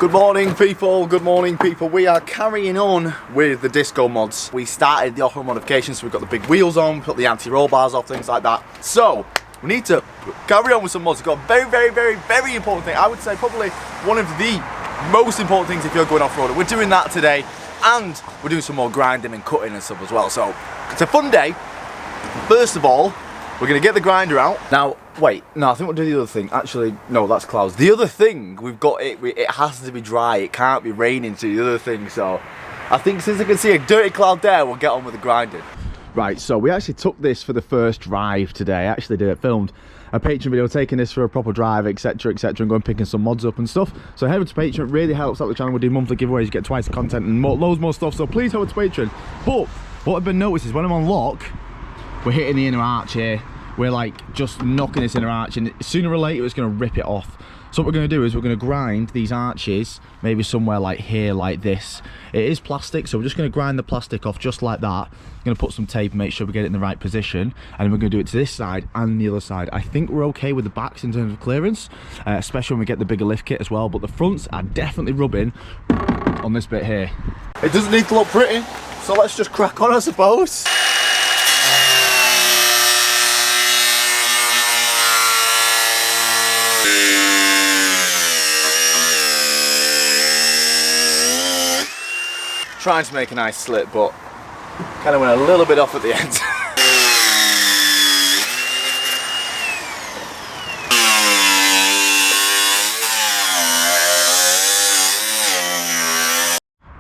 Good morning people, we are carrying on with the disco mods. We started the off-road modifications, so we've got the big wheels on, put the anti-roll bars off, things like that. So, we need to carry on with some mods. We've got a very important thing. I would say probably one of the most important things if you're going off-road. We're doing that today, and we're doing some more grinding and cutting and stuff as well. So, it's a fun day. First of all, we're going to get the grinder out. Now, wait, no, I think we'll do the other thing. Actually, no, that's clouds. The other thing, we've got it has to be dry. It can't be raining to the other thing. So, I think since I can see a dirty cloud there, we'll get on with the grinding. Right, so we actually took this for the first drive today. I actually filmed a Patreon video taking this for a proper drive, etc, and going picking some mods up and stuff. So head over to Patreon, it really helps out the channel. We do monthly giveaways, you get twice the content and loads more stuff. So please head over to Patreon. But what I've been noticing is when I'm on lock, we're hitting the inner arch here. We're like just knocking this inner arch, and sooner or later it's going to rip it off. So what we're going to do is we're going to grind these arches maybe somewhere like here, like this. It is plastic, so we're just going to grind the plastic off just like that. I'm going to put some tape and make sure we get it in the right position, and we're going to do it to this side and the other side. I think we're okay with the backs in terms of clearance, especially when we get the bigger lift kit as well, but the fronts are definitely rubbing on this bit here. It doesn't need to look pretty, so let's just crack on, I suppose. Trying to make a nice slit, but kind of went a little bit off at the end.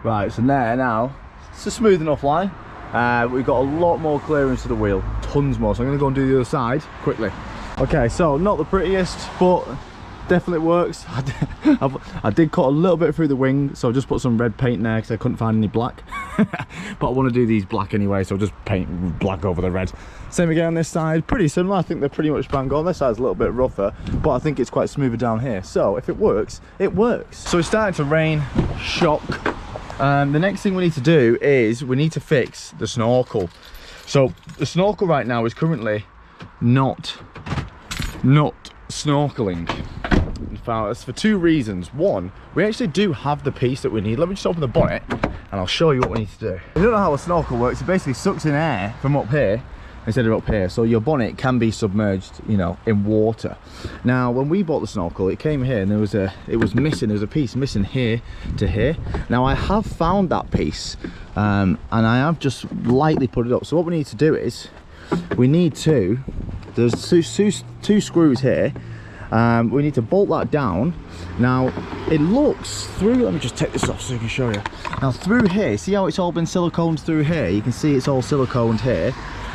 Right, so there now, it's a smooth enough line. We've got a lot more clearance to the wheel, tons more. So I'm going to go and do the other side quickly. Okay, so not the prettiest, but definitely works. I did cut a little bit through the wing, so I just put some red paint there because I couldn't find any black. But I want to do these black anyway, so I'll just paint black over the red. Same again on this side, pretty similar. I think they're pretty much bang on. This side's a little bit rougher, but I think it's quite smoother down here. So if it works, it works. So it's starting to rain, shock. The next thing we need to do is we need to fix the snorkel. So the snorkel right now is currently not snorkeling. In fact, that's for two reasons. One, we actually do have the piece that we need. Let me just open the bonnet and I'll show you what we need to do. If you don't know how a snorkel works, it basically sucks in air from up here instead of up here, so your bonnet can be submerged, you know, in water. Now when we bought the snorkel, it came here and there was a piece missing here to here. Now I have found that piece and I have just lightly put it up. So what we need to do is we need to, there's two screws here. We need to bolt that down. Now it looks through, let me just take this off so I can show you. Now through here, see how it's all been siliconed through here? You can see it's all siliconed here,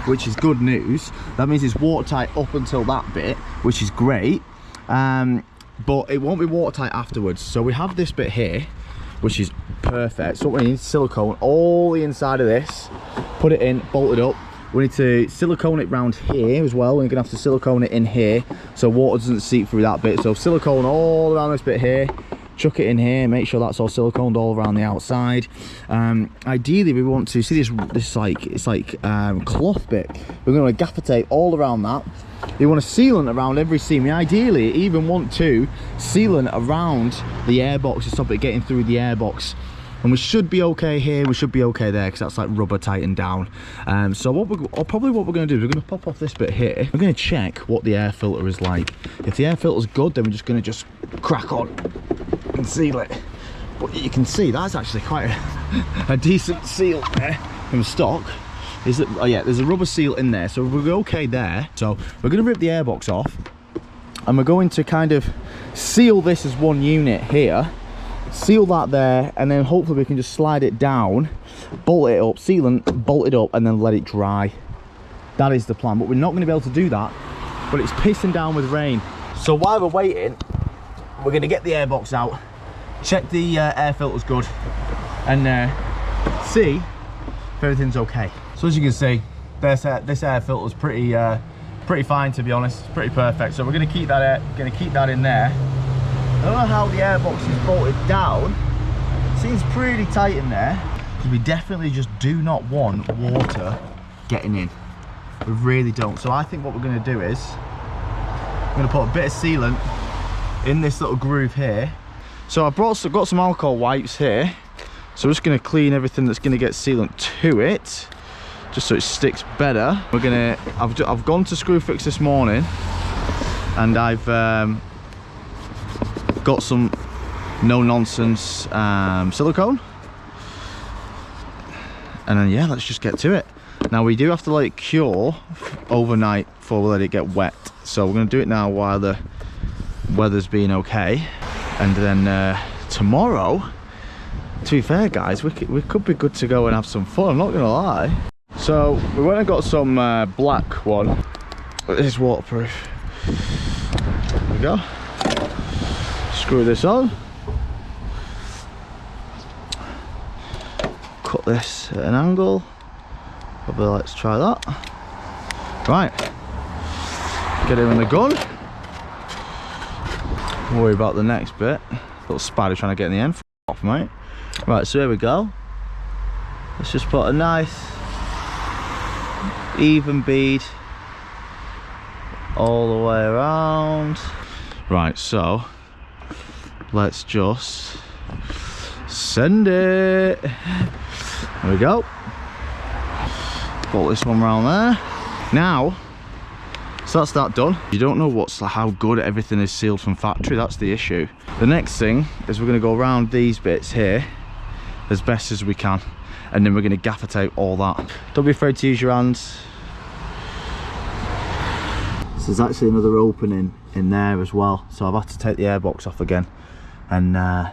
which is good news. That means it's watertight up until that bit, which is great. But it won't be watertight afterwards. So we have this bit here, which is perfect. So what we need is silicone all the inside of this, put it in, bolt it up. We need to silicone it round here as well. We're going to have to silicone it in here so water doesn't seep through that bit. So silicone all around this bit here, chuck it in here, make sure that's all siliconed all around the outside. Ideally we want to see this like cloth bit. We're going to gaffer tape all around that. You want a sealant around every seam. We ideally even want to sealant around the airbox to stop it getting through the airbox. And we should be okay here, we should be okay there, because that's like rubber tightened down. So what we're going to do is we're going to pop off this bit here. We're going to check what the air filter is like. If the air filter's good, then we're just going to crack on and seal it. But you can see that's actually quite a decent seal there from stock. Oh yeah, there's a rubber seal in there, so we're okay there. So we're going to rip the airbox off, and we're going to kind of seal this as one unit here. Seal that there, and then hopefully we can just slide it down, bolt it up, sealant, bolt it up, and then let it dry. That is the plan, but we're not going to be able to do that, but it's pissing down with rain. So while we're waiting, we're going to get the airbox out, check the air filter's good, and see if everything's okay. So as you can see, this air filter's pretty fine, to be honest. It's pretty perfect. So we're going to keep that in there. I don't know how the airbox is bolted down. It seems pretty tight in there, because we definitely just do not want water getting in. We really don't. So I think what we're going to do is we're going to put a bit of sealant in this little groove here, So I've got some alcohol wipes here. So we're just gonna clean everything that's gonna get sealant to it, just so it sticks better. I've gone to Screwfix this morning, and I've got some no nonsense silicone. And then yeah, let's just get to it. Now we do have to let it cure overnight before we let it get wet. So we're gonna do it now while the weather's been okay. And then tomorrow, to be fair guys, we could be good to go and have some fun, I'm not gonna lie. So we went and got some black one. This is waterproof. There we go. Screw this on. Cut this at an angle. Probably let's try that. Right. Get him in the gun. Worry about the next bit. Little spider trying to get in the end. Off, mate. Right, so here we go. Let's just put a nice even bead all the way around. Right, so let's just send it. There we go. Bolt this one round there. Now, so that's that done. You don't know how good everything is sealed from factory, that's the issue. The next thing is we're gonna go around these bits here as best as we can, and then we're gonna gaffer tape all that. Don't be afraid to use your hands. So there's actually another opening in there as well, so I've had to take the airbox off again, and I'm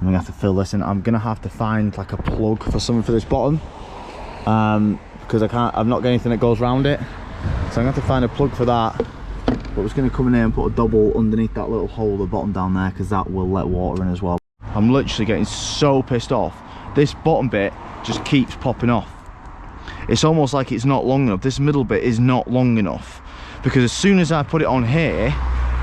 gonna have to fill this in. I'm gonna have to find like a plug for something for this bottom, because I've not got anything that goes around it, so I'm gonna have to find a plug for that. But I was gonna come in here and put a double underneath that little hole at the bottom down there, because that will let water in as well. I'm literally getting so pissed off. This bottom bit just keeps popping off. It's almost like it's not long enough. This middle bit is not long enough, because as soon as I put it on here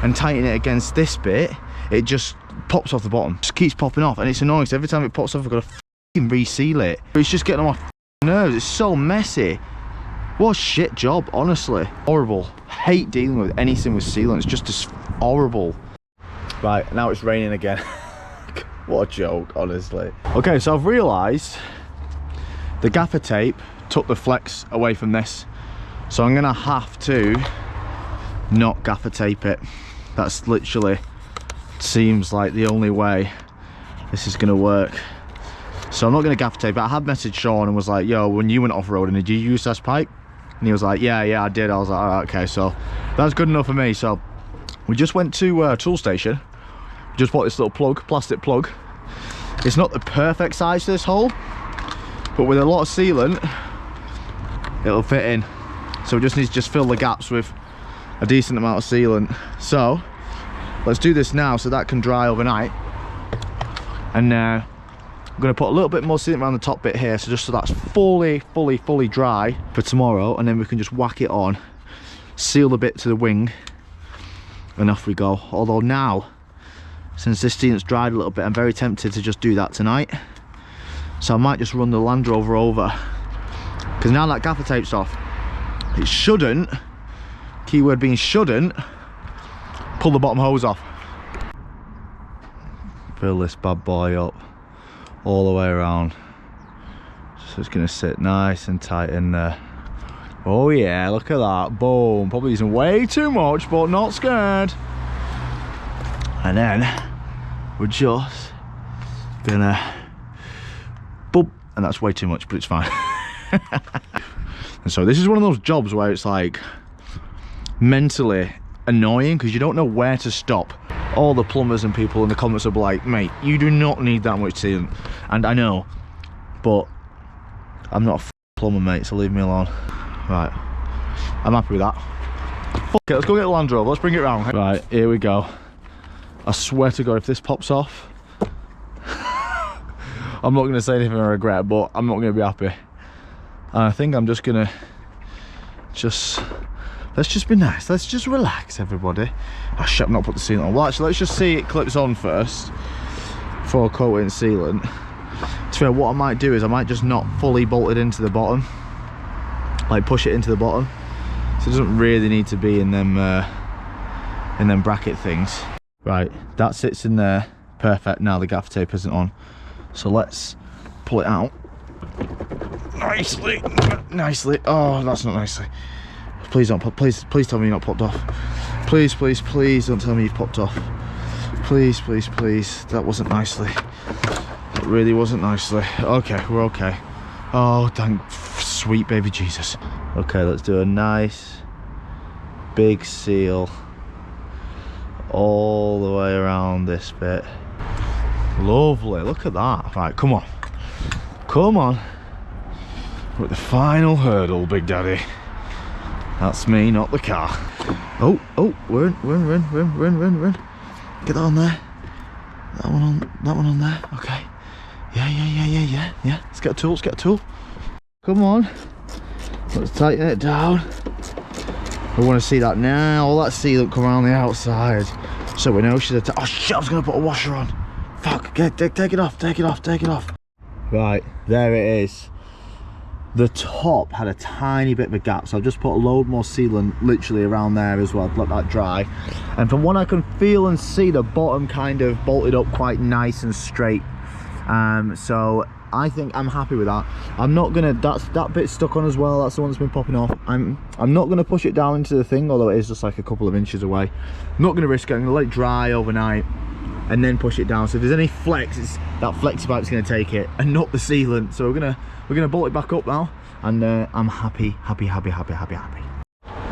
and tighten it against this bit, it just pops off the bottom. Just keeps popping off, and it's annoying, so every time it pops off I've got to fucking reseal it. It's just getting on my nerves. It's so messy. What a shit job, honestly. Horrible. Hate dealing with anything with sealant. It's just horrible. Right, now it's raining again. What a joke, honestly. Okay, so I've realised the gaffer tape took the flex away from this, so I'm gonna have to not gaffer tape it. That's literally seems like the only way this is gonna work. So I'm not gonna gaffer tape it. I had messaged Sean and was like, yo, when you went off-roading, did you use this pipe? And he was like, yeah, I did. I was like, all right, okay, so that's good enough for me. So we just went to tool station, just bought this little plug, plastic plug. It's not the perfect size for this hole, but with a lot of sealant, it'll fit in. So we just need to just fill the gaps with a decent amount of sealant. So let's do this now so that can dry overnight. And I'm going to put a little bit more sealant around the top bit here, so just so that's fully dry for tomorrow, and then we can just whack it on, seal the bit to the wing, and off we go. Although now, since this sealant's dried a little bit, I'm very tempted to just do that tonight. So I might just run the Land Rover over, because now that gaffer tape's off, it shouldn't, keyword being shouldn't, pull the bottom hose off. Fill this bad boy up all the way around, so it's going to sit nice and tight in there. Oh yeah, look at that, boom. Probably using way too much, but not scared. And then we're just gonna boop, and that's way too much, but it's fine. And so this is one of those jobs where it's like mentally annoying, because you don't know where to stop. All the plumbers and people in the comments are like, mate, you do not need that much sealant. And I know, but I'm not a plumber, mate, so leave me alone. Right, I'm happy with that. Okay, let's go get the Land Rover, let's bring it round. Right, here we go. I swear to God, if this pops off, I'm not going to say anything I regret, but I'm not going to be happy. And I think I'm just going to let's just be nice, let's just relax, everybody. Oh shit, I've not put the sealant on. Well, actually, let's just see it clips on first before coating sealant. To be fair, what I might do is I might just not fully bolt it into the bottom, like push it into the bottom, so it doesn't really need to be in them bracket things. Right, that sits in there Perfect, now the gaffer tape isn't on. So let's pull it out. Nicely. Oh, that's not nicely. Please don't pop, please tell me you're not popped off. Please don't tell me you've popped off. Please, that wasn't nicely. It really wasn't nicely. Okay, we're okay. Oh, thank sweet baby Jesus. Okay, let's do a nice big seal all the way around this bit. Lovely, look at that. Right, come on. We're at the final hurdle, Big Daddy. That's me, not the car. Oh, we're in. Get that on there. That one on there. Okay. Yeah. Let's get a tool. Come on. Let's tighten it down. We want to see that now. All that sealant come around the outside. So we know she's oh shit, I was going to put a washer on. Fuck, take it off. Right, there it is. The top had a tiny bit of a gap, so I've just put a load more sealant literally around there as well to let that dry. And from what I can feel and see, the bottom kind of bolted up quite nice and straight. So I think I'm happy with that. I'm not gonna, that bit's stuck on as well, that's the one that's been popping off. I'm not gonna push it down into the thing, although it is just like a couple of inches away. I'm not gonna risk it, I'm gonna let it dry overnight and then push it down. So if there's any flex, it's that flexi pipe's gonna take it and not the sealant. So we're gonna bolt it back up now, and I'm happy.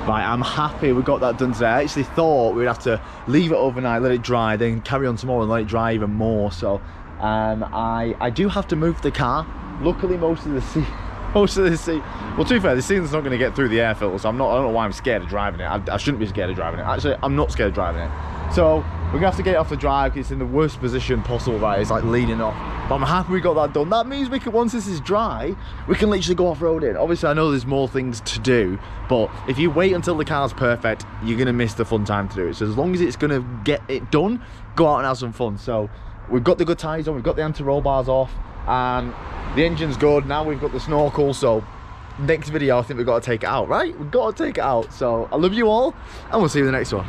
Right, I'm happy we got that done today. I actually thought we'd have to leave it overnight, let it dry, then carry on tomorrow and let it dry even more. So I do have to move the car. Luckily most of the seat, well, to be fair, the sealant's not going to get through the air filter, so I don't know why I'm scared of driving it. I shouldn't be scared of driving it. Actually, I'm not scared of driving it. So we're gonna have to get it off the drive because it's in the worst position possible, right? It's like leaning off. But I'm happy we got that done. That means we can, once this is dry, we can literally go off-roading. Obviously, I know there's more things to do, but if you wait until the car's perfect, you're gonna miss the fun time to do it. So as long as it's gonna get it done, go out and have some fun. So we've got the good tyres on, we've got the anti-roll bars off, and the engine's good. Now we've got the Snorkel, so next video I think we've got to take it out, right? We've got to take it out. So I love you all, and we'll see you in the next one.